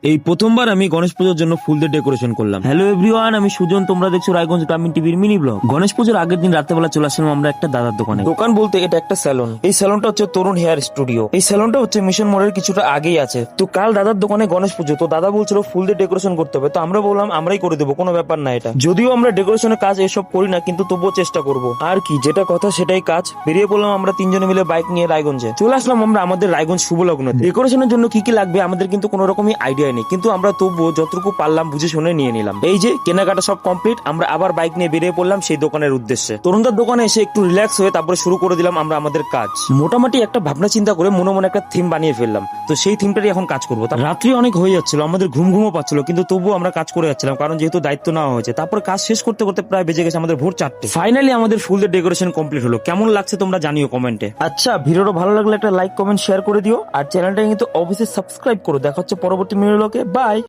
এই প্রথমবার আমি গণেশ পুজোর জন্য ফুল দিয়ে ডেকোরেশন করলাম। হ্যালো এভরিওয়ান, আমি সুজন, তোমরা দেখছো রায়গঞ্জ গ্রামীণ টিভির মিনি ব্লগ। গণেশ পুজোর আগের দিন রাত্রেবেলা চলে আসলাম আমরা একটা দাদার দোকানে। দোকান বলতে এটা একটা স্যালন। এই স্যালনটা হচ্ছে তরুণ হেয়ার স্টুডিও। এই স্যালনটা হচ্ছে মিশন মোড়ের কিছুটা আগেই আছে। তো কাল দাদার দোকানে গণেশ পুজো, তো দাদা বলছিল ফুল দিয়ে ডেকোরেশন করতে হবে, তো আমরা বললাম আমরাই করে দেবো, কোনো ব্যাপার না এটা। যদিও আমরা ডেকোরেশনের কাজ এসব করি না, কিন্তু তবুও চেষ্টা করবো। আর কি, যেটা কথা সেটাই কাজ। বেরিয়ে পড়লাম আমরা তিনজনে মিলে বাইক নিয়ে রায়গঞ্জে। চলে আসলাম আমরা আমাদের রায়গঞ্জ শুভ লগ্ন। ডেকোরেশনের জন্য কি কি লাগবে আমাদের কিন্তু কোনো রকমই আইডিয়া নেই, কিন্তু আমরা তবুও যতটুকু পারলাম বুঝে শুনে নিয়ে নিলাম। এই যে কেনাকাটা সব কমপ্লিট, আমরা আবার বাইক নিয়ে বেরিয়ে পড়লাম সেই দোকানের উদ্দেশ্যে। তরুণদার দোকানে এসে একটু রিল্যাক্স হয়ে তারপরে শুরু করে দিলাম আমরা আমাদের কাজ। মোটামুটি একটা ভাবনা চিন্তা করে মনে মনে একটা থিম বানিয়ে ফেললাম, তো সেই থিমটারই এখন কাজ করবো। রাত্রি অনেক হয়ে যাচ্ছিল, আমাদের ঘুমও পাচ্ছিল, কিন্তু তবুও আমরা কাজ করে যাচ্ছিলাম, কারণ যেহেতু দায়িত্ব নেওয়া হয়েছে। তারপর কাজ শেষ করতে করতে প্রায় বেজে গেছে আমাদের ভোর 4টে। ফাইনালি আমাদের ফুল দিয়ে ডেকোরেশন কমপ্লিট হলো। কেমন লাগছে তোমরা জানিও কমেন্টে। আচ্ছা, ভিডিওটা ভালো লাগলে একটা লাইক কমেন্ট শেয়ার করে দিও, আর চ্যানেলটা কিন্তু অবশ্যই সাবস্ক্রাইব করো। দেখা হচ্ছে পরবর্তী ভিডিওতে। বাই।